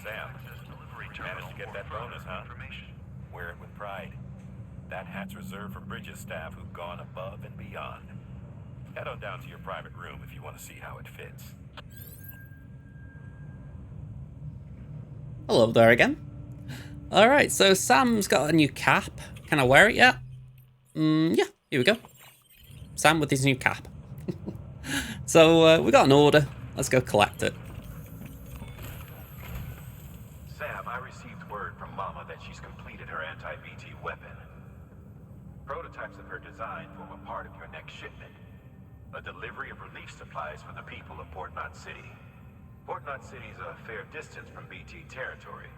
Sam, managed to get that bonus, huh? Wear it with pride. That hat's reserved for Bridges staff who've gone above and beyond. Head on down to your private room if you want to see how it fits. Hello there again. Alright, so Sam's got a new cap. Can I wear it yet? Yeah, here we go. Sam with his new cap. So, we got an order. Let's go collect it. Sam, I received word from Mama that she's completed her anti-BT weapon. Prototypes of her design form a part of your next shipment. A delivery of relief supplies for the people of Port Knot City. Port Knot City is a fair distance from BT territory,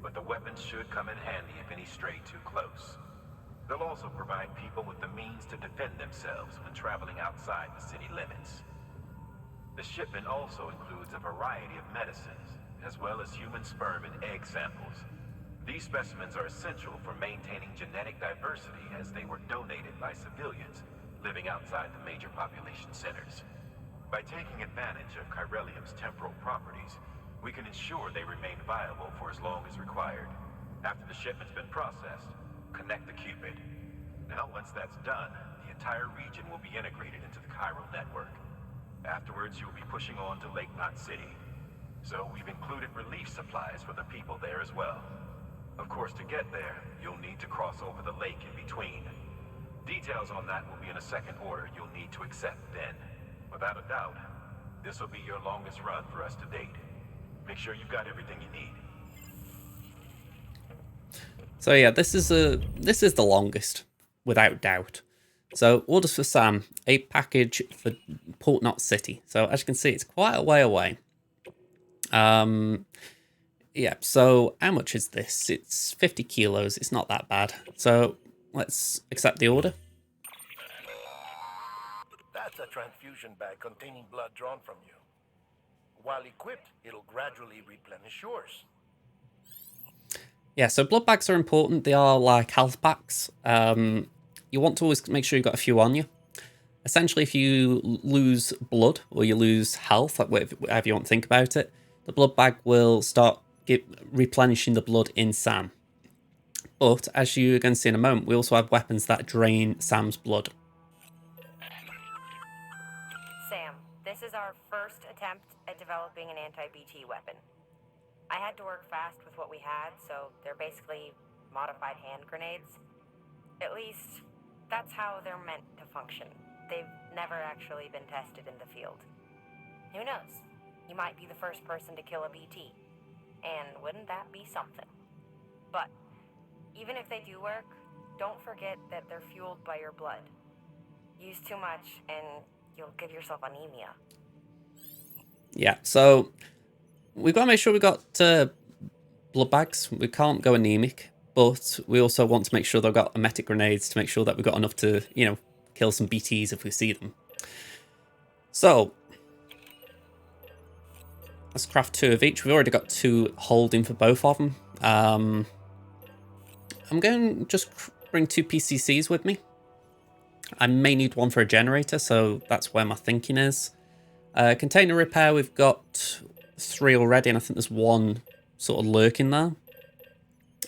but the weapons should come in handy if any stray too close. They'll also provide people with the means to defend themselves when traveling outside the city limits. The shipment also includes a variety of medicines, as well as human sperm and egg samples. These specimens are essential for maintaining genetic diversity as they were donated by civilians living outside the major population centers. By taking advantage of chiralium's temporal properties, we can ensure they remain viable for as long as required. After the shipment's been processed, connect the Cupid. Now, once that's done, the entire region will be integrated into the chiral network. Afterwards, you'll be pushing on to Lake Knot City. So we've included relief supplies for the people there as well. Of course, to get there, you'll need to cross over the lake in between. Details on that will be in a second order you'll need to accept then. Without a doubt, this will be your longest run for us to date. Make sure you've got everything you need. So yeah, this is the longest, without doubt. So orders for Sam, a package for Port Knot City. So as you can see, it's quite a way away. Yeah, so how much is this? It's 50 kilos. It's not that bad. So let's accept the order. That's a transfusion bag containing blood drawn from you. While equipped, it'll gradually replenish yours. Yeah, so blood bags are important. They are like health packs. You want to always make sure you've got a few on you. Essentially, if you lose blood or you lose health, like whatever you want to think about it, the blood bag will start replenishing the blood in Sam. But as you're going to see in a moment, we also have weapons that drain Sam's blood. Sam, this is our first attempt at developing an anti-BT weapon. I had to work fast with what we had, so they're basically modified hand grenades. At least, that's how they're meant to function. They've never actually been tested in the field. Who knows? You might be the first person to kill a BT. And wouldn't that be something? But, even if they do work, don't forget that they're fueled by your blood. Use too much and you'll give yourself anemia. Yeah, so we've got to make sure we got blood bags. We can't go anemic, but we also want to make sure they've got emetic grenades to make sure that we've got enough to, kill some BTs if we see them. So let's craft 2 of each. We've already got 2 holding for both of them. I'm going to just bring 2 PCCs with me. I may need one for a generator, so that's where my thinking is. Container repair, we've got 3 already, and I think there's 1 sort of lurking there.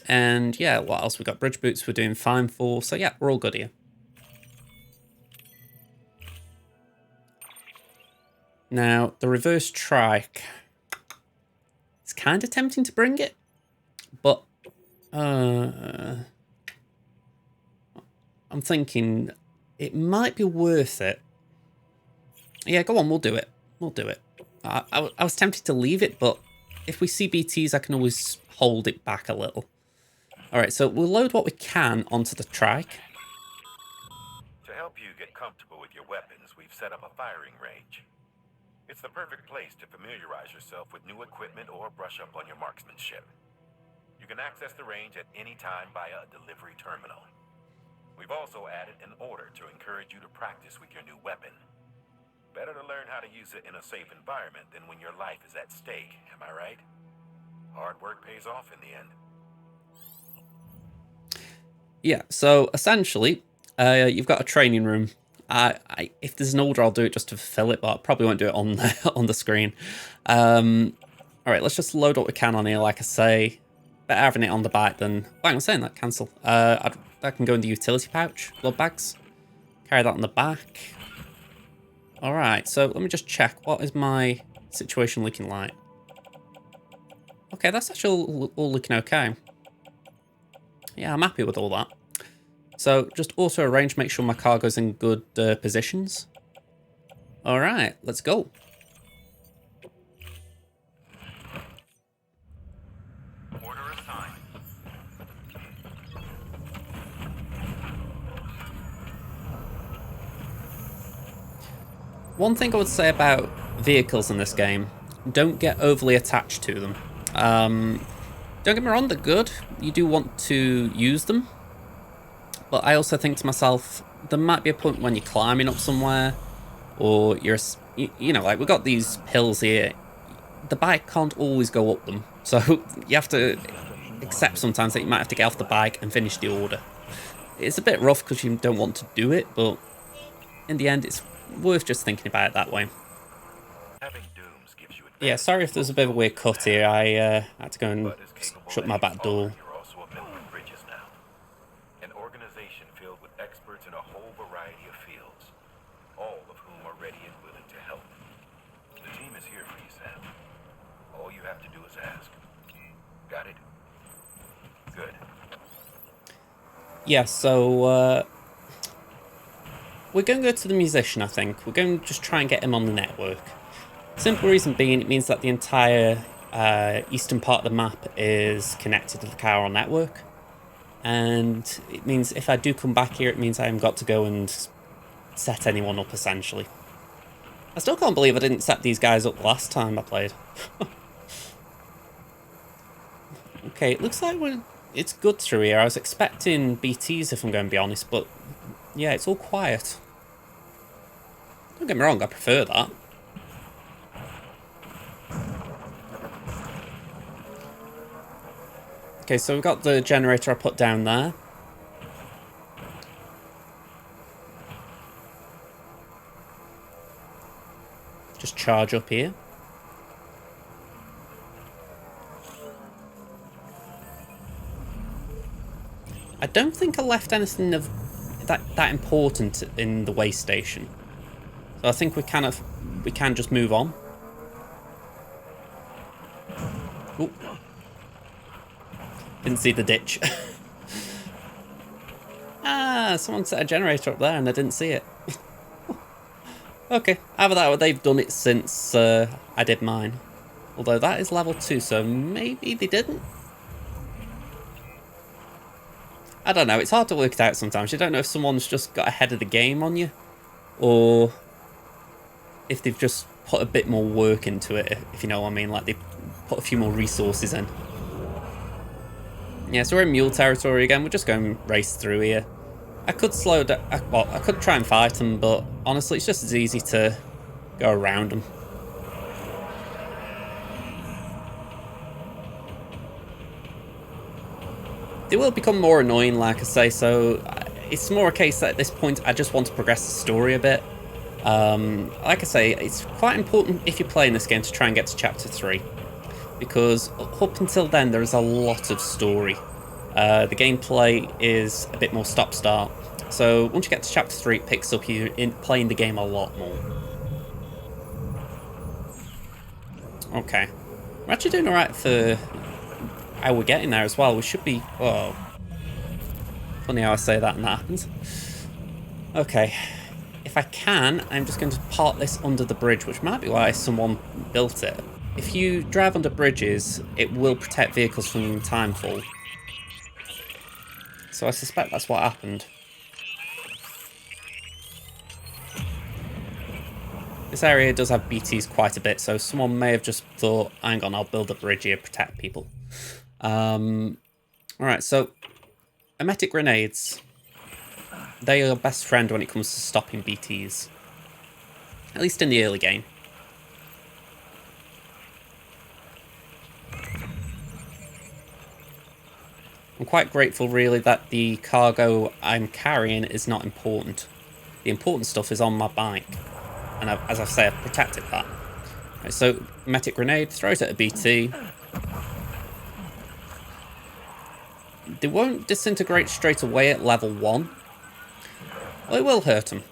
And yeah, what else? We've got bridge boots we're doing fine for, so yeah, we're all good here. Now, the reverse trike. It's kind of tempting to bring it, but I'm thinking it might be worth it. Yeah, go on, we'll do it. We'll do it. I was tempted to leave it, but if we see BTs, I can always hold it back a little. All right, so we'll load what we can onto the trike. To help you get comfortable with your weapons, we've set up a firing range. It's the perfect place to familiarize yourself with new equipment or brush up on your marksmanship. You can access the range at any time via a delivery terminal. We've also added an order to encourage you to practice with your new weapon. Better to learn how to use it in a safe environment than when your life is at stake, am I right? Hard work pays off in the end. Yeah, so essentially, you've got a training room. If there's an order, I'll do it just to fulfill it, but I probably won't do it on the, on the screen. All Alright, let's just load what we can on here, like I say. Better having it on the back than... Why am I saying that? Cancel. That can go in the utility pouch. Blood bags. Carry that on the back. Alright, so let me just check. What is my situation looking like? Okay, that's actually all looking okay. Yeah, I'm happy with all that. So just auto arrange, make sure my cargo's in good positions. Alright, let's go. Order assigned. One thing I would say about vehicles in this game, don't get overly attached to them. Don't get me wrong, they're good. You do want to use them. But I also think to myself, there might be a point when you're climbing up somewhere, or you're, you know, like we've got these hills here. The bike can't always go up them. So you have to accept sometimes that you might have to get off the bike and finish the order. It's a bit rough because you don't want to do it, but in the end, it's worth just thinking about it that way. Having dooms gives you Yeah, sorry if there's a bit of a weird cut here. I had to go and shut my back door. You're also a member of Bridges now. An organization filled with experts in a whole variety of fields, all of whom are ready and willing to help. The team is here for you, Sam. All you have to do is ask. Got it? Good. Yeah, so we're going to go to the musician, I think. We're going to just try and get him on the network. Simple reason being, it means that the entire eastern part of the map is connected to the Chiral network. And it means if I do come back here, it means I haven't got to go and set anyone up, essentially. I still can't believe I didn't set these guys up last time I played. Okay, it looks like it's good through here. I was expecting BTs, if I'm going to be honest, but yeah, it's all quiet. Don't get me wrong, I prefer that. Okay, so we've got the generator I put down there. Just charge up here. I don't think I left anything of that important in the way station. So I think we can just move on. Ooh. Didn't see the ditch. Ah, someone set a generator up there and I didn't see it. Okay, either that or they've done it since I did mine. Although that is level 2, so maybe they didn't. I don't know, it's hard to work it out sometimes. You don't know if someone's just got ahead of the game on you, or if they've just put a bit more work into it, if you know what I mean, like they've put a few more resources in. Yeah, so we're in mule territory again. We're just going to race through here. I could slow down, well, I could try and fight them, but honestly, it's just as easy to go around them. They will become more annoying, like I say, so it's more a case that at this point I just want to progress the story a bit. Like I say, it's quite important if you're playing this game to try and get to chapter 3, because up until then there is a lot of story. The gameplay is a bit more stop-start, so once you get to chapter 3 it picks up you in playing the game a lot more. Okay, we're actually doing alright for how we're getting there as well. We should be... Whoa. Funny how I say that and that happens. Okay. If I can, I'm just going to park this under the bridge, which might be why someone built it. If you drive under bridges, it will protect vehicles from timefall. So I suspect that's what happened. This area does have BTs quite a bit, so someone may have just thought, hang on, I'll build a bridge here, protect people. Alright, so emetic grenades. They are your best friend when it comes to stopping BTs. At least in the early game. I'm quite grateful really that the cargo I'm carrying is not important. The important stuff is on my bike. And as I say, I've protected that. Right, so, metic grenade, throws at a BT. They won't disintegrate straight away at level 1. Well, it will hurt them.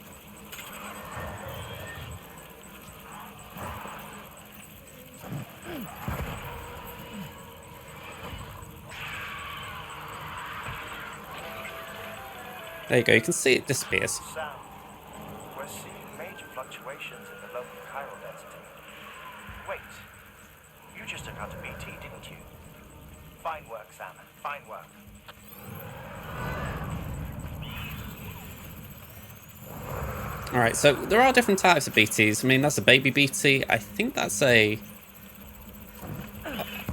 There you go, you can see it disappears. Sam, we're seeing major fluctuations in the local chiral density. Wait, you just took out a BT, didn't you? Fine work, Sam. Fine work. Alright, so there are different types of BTs. I mean, that's a baby BT. I think that's a...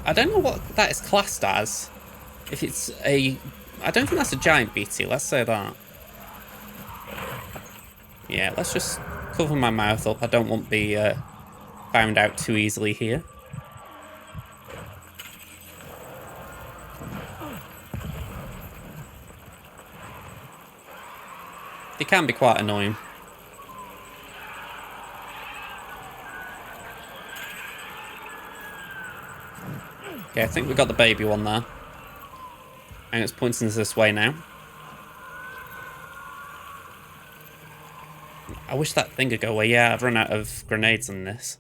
I don't know what that is classed as. If it's a... I don't think that's a giant BT, let's say that. Yeah, let's just cover my mouth up. I don't want to be found out too easily here. They can be quite annoying. Okay, I think we got the baby one there. And it's pointing us this way now. I wish that thing could go away. Yeah, I've run out of grenades on this.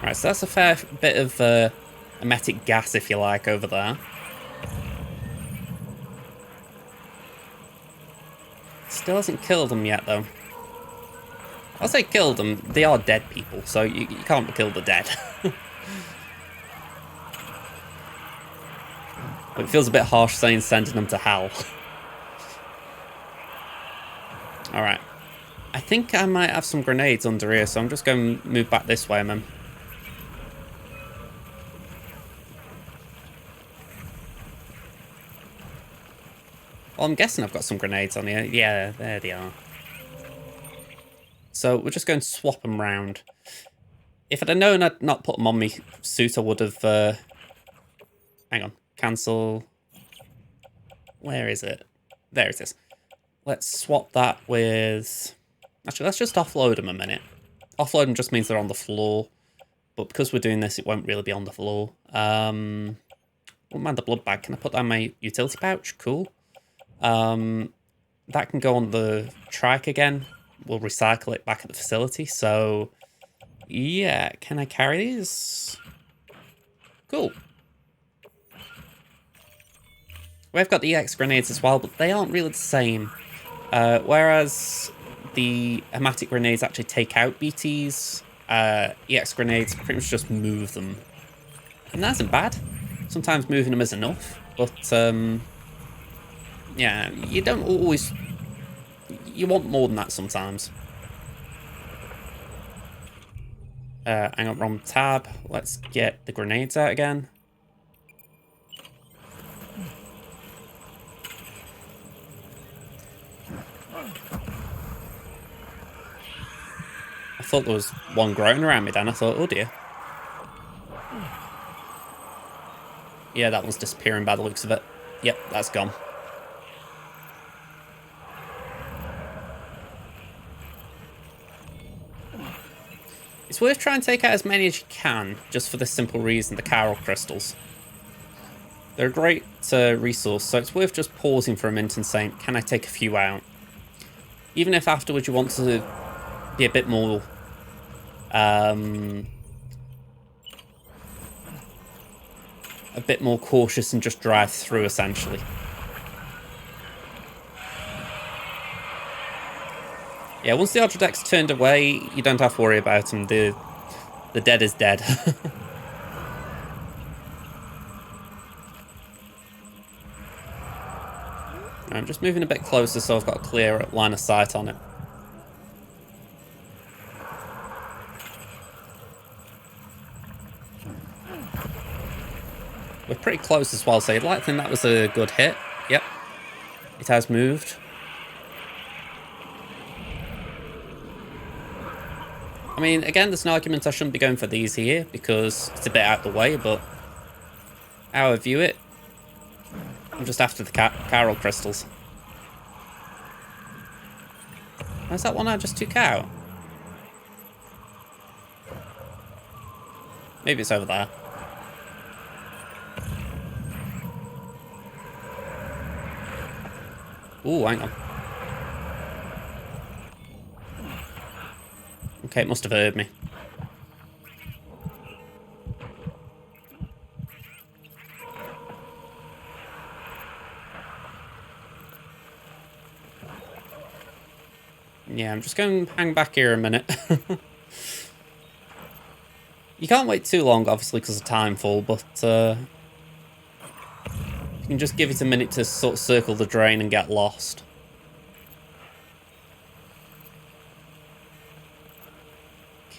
Right, so that's a fair bit of emetic gas, if you like, over there. Still hasn't killed them yet, though. I'll say killed them. They are dead people, so you can't kill the dead. It feels a bit harsh saying sending them to hell. Alright. I think I might have some grenades under here, so I'm just going to move back this way, man. Well, I'm guessing I've got some grenades on here. Yeah, there they are. So we're just going to swap them round. If I'd have known I'd not put them on me suit, I would have... hang on. Cancel. Where is it? There it is. Let's swap that with... Actually, let's just offload them a minute. Offload them just means they're on the floor. But because we're doing this, it won't really be on the floor. Wouldn't mind the blood bag. Can I put that in my utility pouch? Cool. That can go on the trike again. We'll recycle it back at the facility. So, yeah. Can I carry these? Cool. We've got the EX grenades as well, but they aren't really the same. Whereas the hematic grenades actually take out BTs, EX grenades pretty much just move them. And that isn't bad. Sometimes moving them is enough, but yeah, you don't always... You want more than that sometimes. Hang on, wrong tab. Let's get the grenades out again. I thought there was one growing around me then. I thought, oh dear. Yeah, that one's disappearing by the looks of it. Yep, that's gone. It's worth trying to take out as many as you can, just for the simple reason, the chiral crystals. They're a great resource, so it's worth just pausing for a minute and saying, can I take a few out? Even if afterwards you want to be a bit more... a bit more cautious and just drive through, essentially. Yeah, once the Odradek's turned away, you don't have to worry about him. The dead is dead. I'm just moving a bit closer so I've got a clear line of sight on it. We're pretty close as well, so you'd like to think that was a good hit. Yep. It has moved. I mean, again, there's an argument I shouldn't be going for these here because it's a bit out of the way, but how I view it, I'm just after the Carol crystals. Where's that one I just took out? Maybe it's over there. Ooh, hang on. Okay, it must have heard me. Yeah, I'm just going to hang back here a minute. You can't wait too long, obviously, because of timefall, but you can just give it a minute to sort of circle the drain and get lost.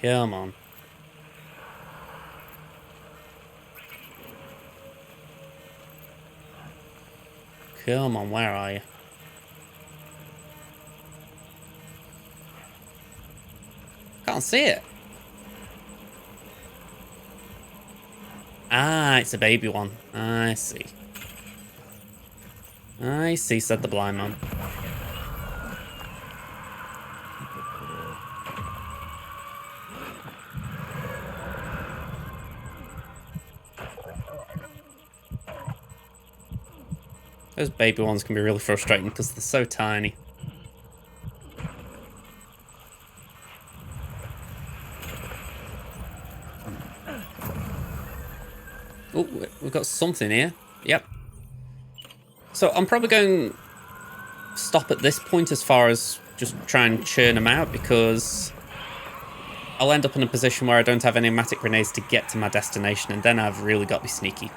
Come on. Come on, where are you? Can't see it. Ah, it's a baby one. I see. I see, said the blind man. Those baby ones can be really frustrating because they're so tiny. Oh, we've got something here. Yep. So I'm probably going to stop at this point as far as just try and churn them out, because I'll end up in a position where I don't have any pneumatic grenades to get to my destination, and then I've really got to be sneaky.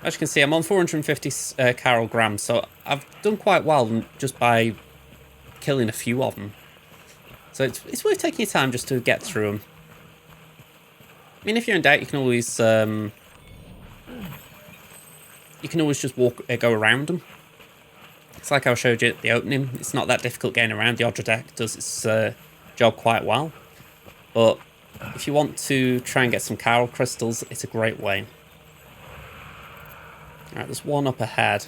As you can see, I'm on 450 Carol grams, so I've done quite well just by killing a few of them. So it's worth taking your time just to get through them. I mean, if you're in doubt, you can always just go around them. It's like I showed you at the opening. It's not that difficult getting around. The Odra deck does its job quite well. But if you want to try and get some Carol crystals, it's a great way. Alright, there's one up ahead.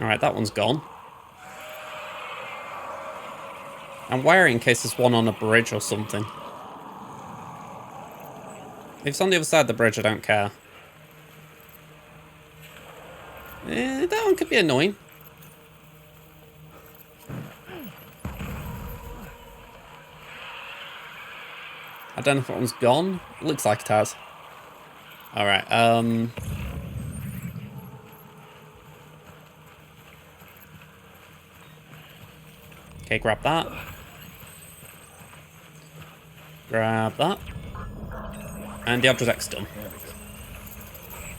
Alright, that one's gone. I'm wary in case there's one on a bridge or something. If it's on the other side of the bridge, I don't care. That one could be annoying. I don't know if that one's gone. It looks like it has. Alright, okay, grab that. Grab that. And the Odra deck's done.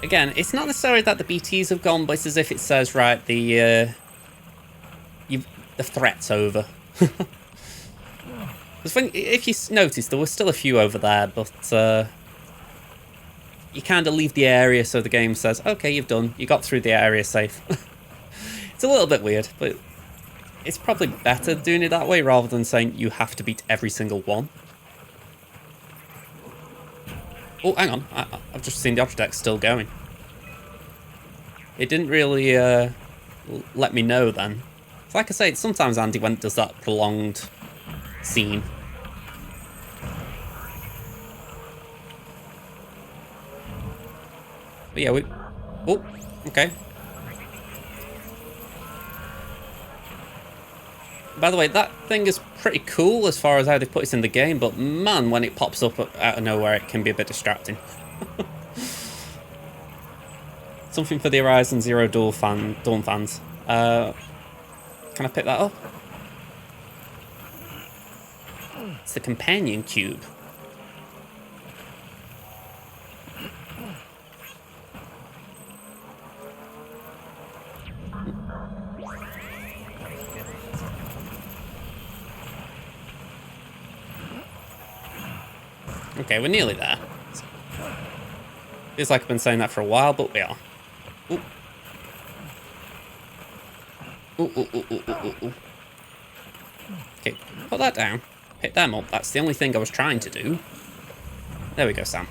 Again, it's not necessarily that the BTs have gone, but it's as if it says, right, the threat's over. If you notice, there were still a few over there, but you kind of leave the area so the game says, okay, you've done. You got through the area safe. It's a little bit weird, but it's probably better doing it that way rather than saying you have to beat every single one. Oh, hang on. I've just seen the Odra deck still going. It didn't really let me know then. So like I say, sometimes Andy Went does that prolonged scene. But yeah, oh, okay. By the way, that thing is pretty cool as far as how they put it in the game, but man, when it pops up out of nowhere, it can be a bit distracting. Something for the Horizon Zero Dawn fans. Can I pick that up? It's the companion cube. Okay, we're nearly there. Feels like I've been saying that for a while, but we are. Ooh. Ooh, ooh, ooh, ooh, ooh, ooh. Okay, put that down. Pick them up. That's the only thing I was trying to do. There we go, Sam.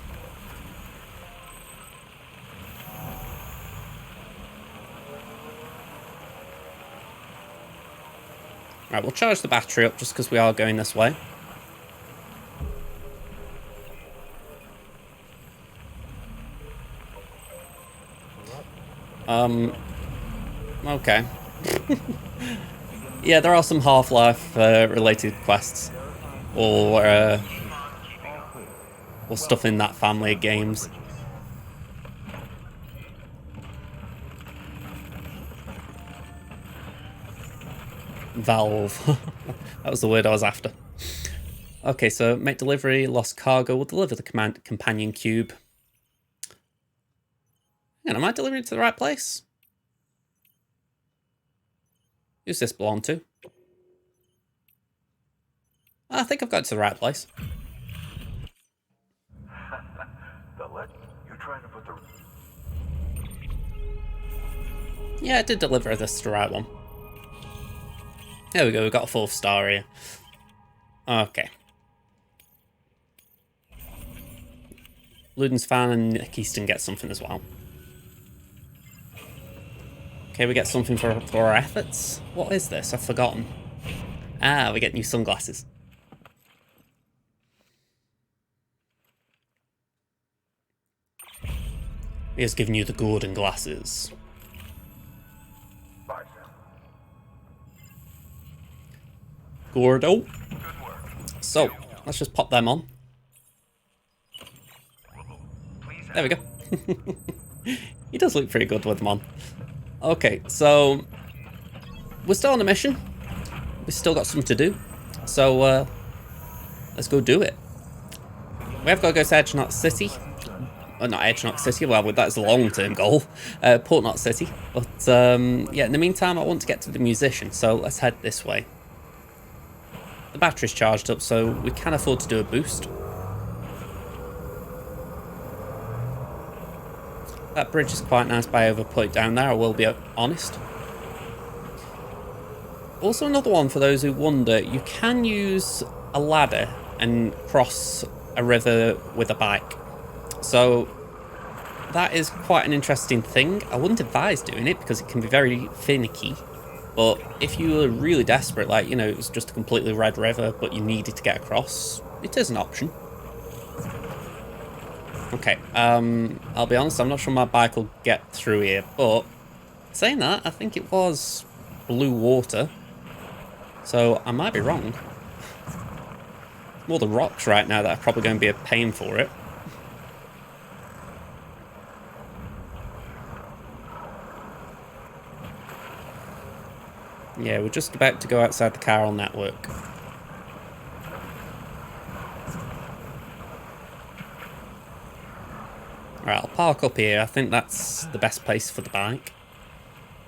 Right, we'll charge the battery up just because we are going this way. Okay. Yeah, there are some Half-Life related quests. Or stuff in that family of games. Valve. That was the word I was after. Okay, so make delivery, lost cargo. We'll deliver the companion cube. Hang on, am I delivering it to the right place? Who's this belong to? I think I've got it to the right place. You're trying to put the... Yeah, I did deliver this to the right one. There we go, we've got a 4th star here. Okay. Luden's fan and Nick Easton get something as well. Okay, we get something for our efforts. What is this? I've forgotten. Ah, we get new sunglasses. He has given you the Gordon glasses. Bye, Sam. Gordo. So, let's just pop them on. There we go. He does look pretty good with them on. Okay, so we're still on a mission. We've still got something to do. So, let's go do it. We have got to go to Edgenot City. Not Edgenot City, well, that's a long-term goal. Port Knot City. But, yeah, in the meantime, I want to get to the musician, so let's head this way. The battery's charged up, so we can afford to do a boost. That bridge is quite nice by overput down there, I will be honest. Also, another one for those who wonder, you can use a ladder and cross a river with a bike. So that is quite an interesting thing. I wouldn't advise doing it because it can be very finicky. But if you were really desperate, like, you know, it was just a completely red river, but you needed to get across, it is an option. Okay, I'll be honest, I'm not sure my bike will get through here, but saying that, I think it was blue water. So I might be wrong. More the rocks right now that are probably going to be a pain for it. Yeah, we're just about to go outside the Chiral network. Alright, I'll park up here. I think that's the best place for the bike.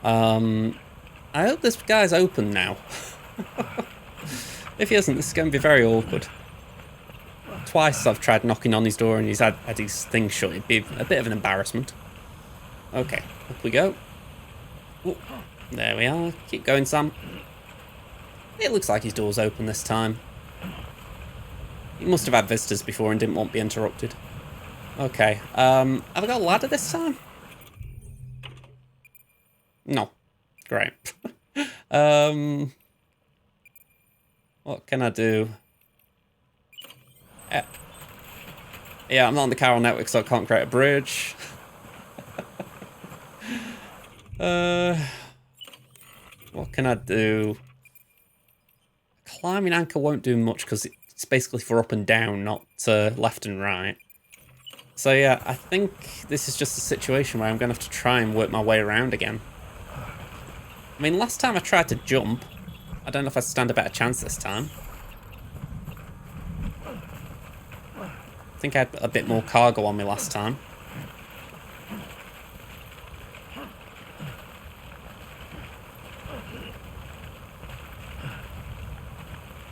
I hope this guy's open now. If he isn't, this is going to be very awkward. Twice I've tried knocking on his door and he's had his thing shut. It'd be a bit of an embarrassment. Okay, up we go. Ooh, there we are. Keep going, Sam. It looks like his door's open this time. He must have had visitors before and didn't want to be interrupted. Okay, have I got a ladder this time? No. Great. What can I do? Yeah, I'm not on the Chiral network, so I can't create a bridge. What can I do? Climbing anchor won't do much because it's basically for up and down, not left and right. So yeah, I think this is just a situation where I'm going to have to try and work my way around again. I mean, last time I tried to jump, I don't know if I stand a better chance this time. I think I had a bit more cargo on me last time.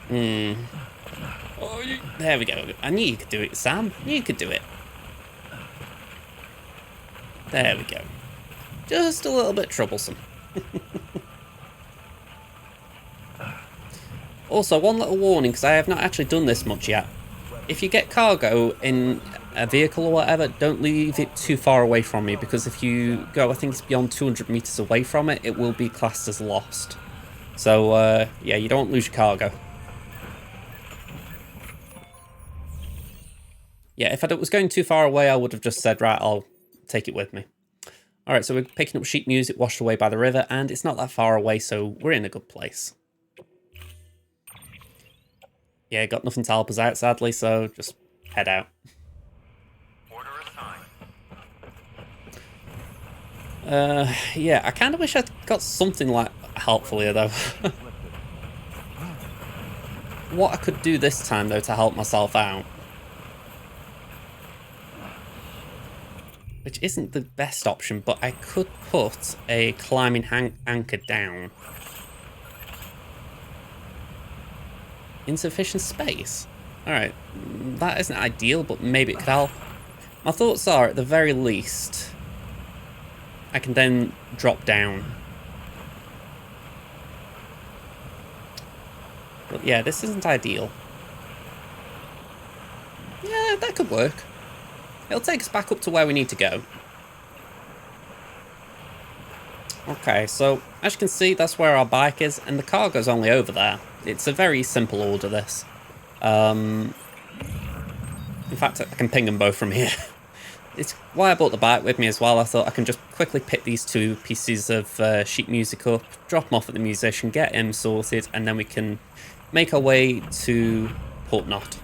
Oh, there we go. I knew you could do it, Sam. I knew you could do it. There we go. Just a little bit troublesome. Also, one little warning, because I have not actually done this much yet. If you get cargo in a vehicle or whatever, don't leave it too far away from you, because if you go, I think it's beyond 200 meters away from it, it will be classed as lost. So, yeah, you don't lose your cargo. Yeah, if I was going too far away, I would have just said, right, I'll take it with me. All right, so we're picking up sheet music washed away by the river, and it's not that far away, so we're in a good place. Yeah, got nothing to help us out, sadly, so just head out. Order assigned. Yeah, I kind of wish I'd got something like helpful here, though. What I could do this time, though, to help myself out, which isn't the best option, but I could put a climbing anchor down. Insufficient space? Alright, that isn't ideal, but maybe it could help. My thoughts are, at the very least, I can then drop down. But yeah, this isn't ideal. Yeah, that could work. It'll take us back up to where we need to go. Okay, so as you can see, that's where our bike is, and the cargo's only over there. It's a very simple order, this. In fact, I can ping them both from here. It's why I brought the bike with me as well. I thought I can just quickly pick these two pieces of sheet music up, drop them off at the musician, get him sorted, and then we can make our way to Port Knot.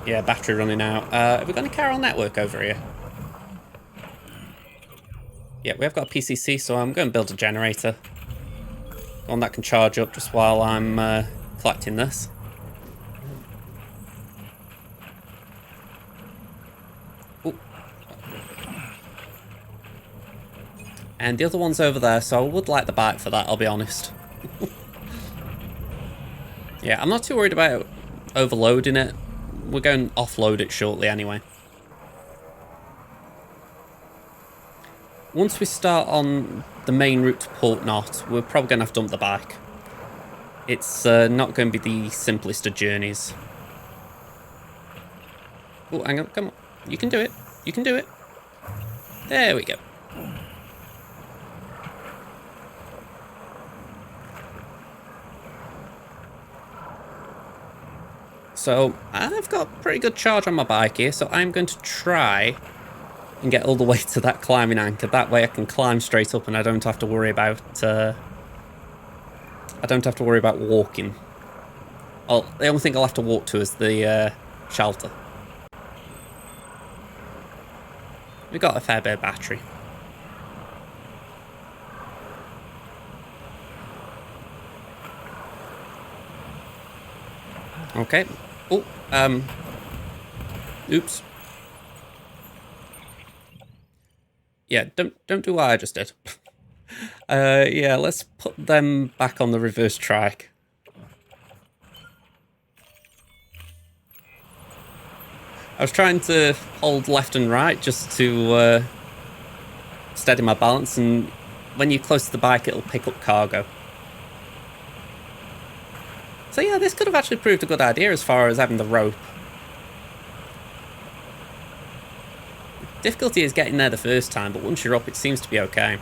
Yeah, battery running out. Have we got any Carol network over here? Yeah, we have got a PCC, so I'm going to build a generator. One that can charge up just while I'm collecting this. Ooh. And the other one's over there, so I would like the bike for that, I'll be honest. Yeah, I'm not too worried about overloading it. We're going to offload it shortly anyway. Once we start on the main route to Port Knot, we're probably going to have to dump the bike. It's not going to be the simplest of journeys. Oh, hang on, come on. You can do it. You can do it. There we go. So I've got pretty good charge on my bike here, so I'm going to try and get all the way to that climbing anchor. That way I can climb straight up and I don't have to worry about walking. Well, the only thing I'll have to walk to is the shelter. We've got a fair bit of battery. Okay. Oh, oops. Yeah, don't do what I just did. Yeah, let's put them back on the reverse track. I was trying to hold left and right just to steady my balance, and when you're close to the bike, it'll pick up cargo. So yeah, this could have actually proved a good idea as far as having the rope. Difficulty is getting there the first time, but once you're up, it seems to be okay.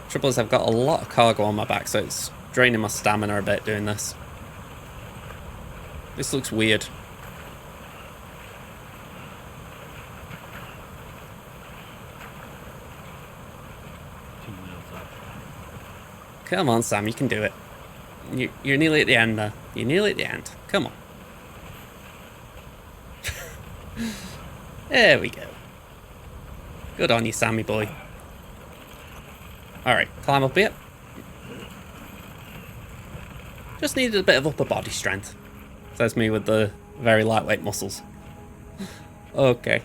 Trouble is, I've got a lot of cargo on my back, so it's draining my stamina a bit doing this. This looks weird. Come on, Sam, you can do it. You're nearly at the end there. You're nearly at the end. Come on. There we go. Good on you, Sammy boy. Alright, climb up here. Just needed a bit of upper body strength. Says me with the very lightweight muscles. Okay.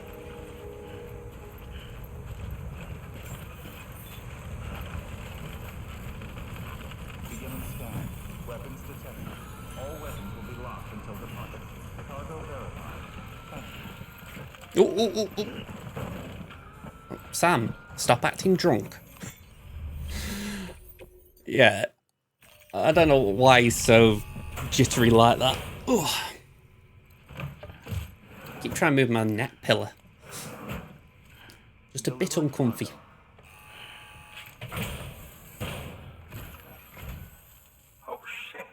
Ooh, ooh, ooh, ooh. Oh, Sam, stop acting drunk. Yeah. I don't know why he's so jittery like that. Ooh. Keep trying to move my neck pillar. Just a bit uncomfy. Oh shit.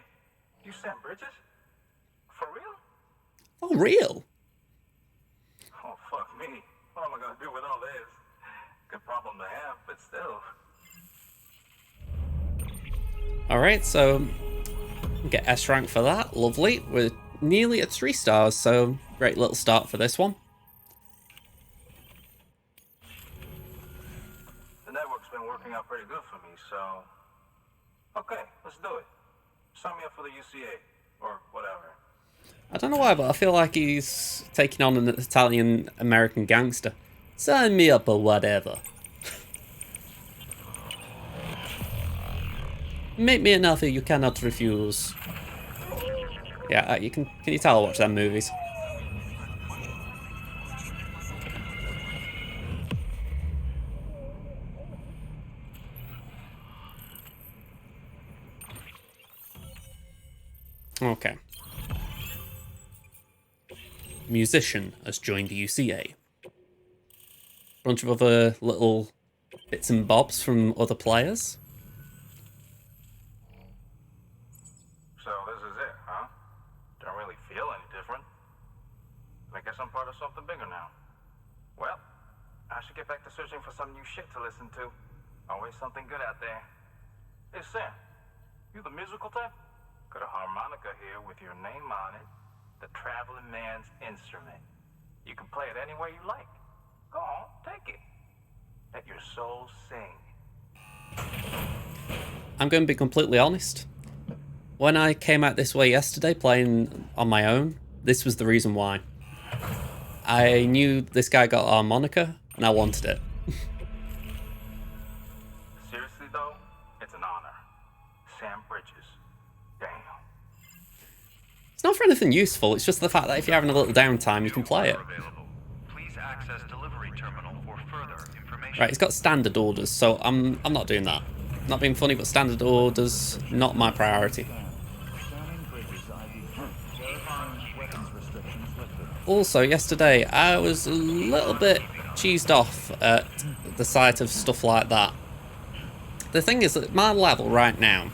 You sent Bridges? For real? Oh, real? Oh fuck me. What am I gonna do with all this? Good problem to have, but still. Alright, so get S rank for that. Lovely. We're nearly at 3 stars, so great little start for this one. The network's been working out pretty good for me, so... Okay, let's do it. Sign me up for the UCA, or whatever. I don't know why, but I feel like he's taking on an Italian-American gangster. Sign me up or whatever. Make me an offer you cannot refuse. Yeah, can you tell I watch them movies? Okay. Musician has joined the UCA. Bunch of other little bits and bobs from other players. So this is it, huh? Don't really feel any different. I guess I'm part of something bigger now. Well, I should get back to searching for some new shit to listen to. Always something good out there. Hey Sam, you the musical type? Got a harmonica here with your name on it. The traveling man's instrument. You can play it any way you like. Go on, take it. Let your soul sing. I'm going to be completely honest. When I came out this way yesterday playing on my own, this was the reason why. I knew this guy got a harmonica and I wanted it. Seriously though, it's an honor. Sam Bridges. Damn. It's not for anything useful, it's just the fact that if you're having a little downtime, you can play it. Please access delivery terminal for further information. Right, it's got standard orders, so I'm not doing that. Not being funny, but standard orders, not my priority. Also, yesterday, I was a little bit cheesed off at the sight of stuff like that. The thing is, at my level right now,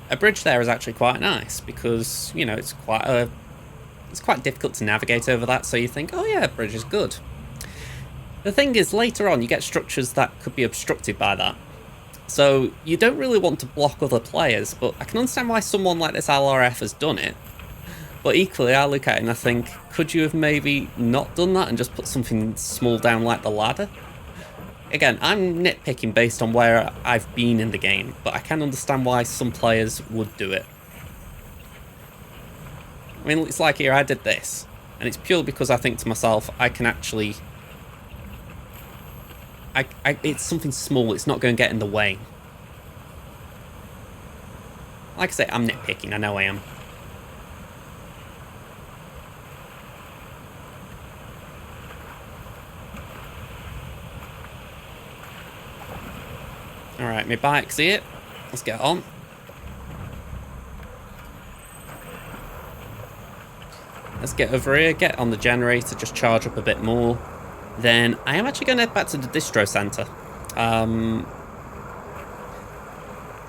a bridge there is actually quite nice because, you know, it's quite difficult to navigate over that, so you think, oh yeah, bridge is good. The thing is, later on, you get structures that could be obstructed by that. So you don't really want to block other players, but I can understand why someone like this LRF has done it. But equally, I look at it and I think, could you have maybe not done that and just put something small down like the ladder? Again, I'm nitpicking based on where I've been in the game, but I can understand why some players would do it. I mean, it's like here, I did this, and it's purely because I think to myself, I can actually... it's something small, it's not going to get in the way. Like I say, I'm nitpicking, I know I am. Alright, my bike's here. Let's get on. Let's get over here, get on the generator, just charge up a bit more. Then I am actually going to head back to the distro centre.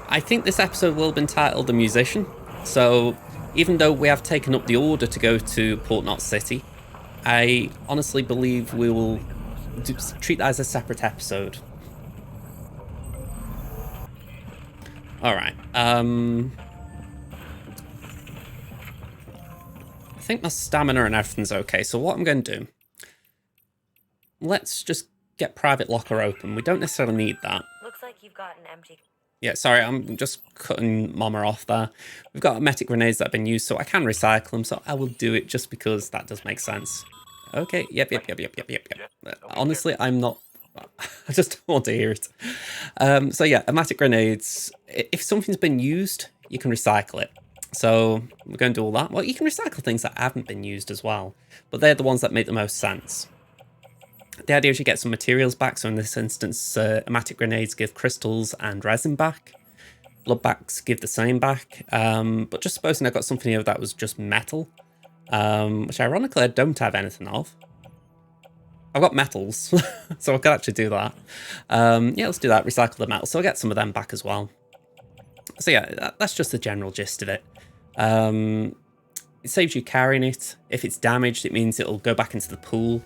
I think this episode will be entitled The Musician. So even though we have taken up the order to go to Port Knot City, I honestly believe we will treat that as a separate episode. Alright, I think my stamina and everything's okay, so what I'm going to do... Let's just get private locker open. We don't necessarily need that. Looks like you've got an empty... Yeah, sorry, I'm just cutting Mama off there. We've got metic grenades that have been used, so I can recycle them, so I will do it just because that does make sense. Okay, yep. Honestly, I'm not... I just don't want to hear it. So yeah, metic grenades. If something's been used, you can recycle it. So we're going to do all that. Well, you can recycle things that haven't been used as well, but they're the ones that make the most sense. The idea is you get some materials back. So in this instance, hematic grenades give crystals and resin back. Blood backs give the same back. But just supposing I got something here that was just metal, which ironically I don't have anything of. I've got metals, so I could actually do that. Yeah, let's do that. Recycle the metal. So I'll get some of them back as well. So yeah, that's just the general gist of it. It saves you carrying it. If it's damaged, it means it'll go back into the pool.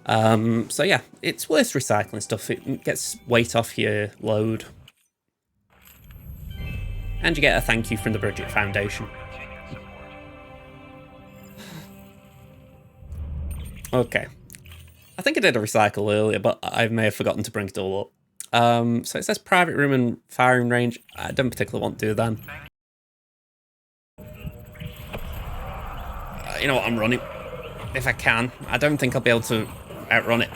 So yeah, it's worth recycling stuff. It gets weight off your load. And you get a thank you from the Bridget Foundation. Okay. I think I did a recycle earlier, but I may have forgotten to bring it all up. So it says private room and firing range. I don't particularly want to do them. You know what, I'm running. If I can. I don't think I'll be able to outrun it.